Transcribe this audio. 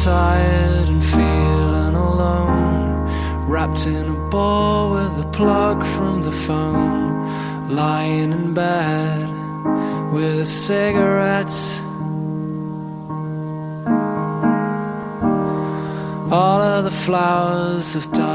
tired and feeling alone, wrapped in a ball with a plug from the phone, lying in bed with a cigarette. All of the flowers have died.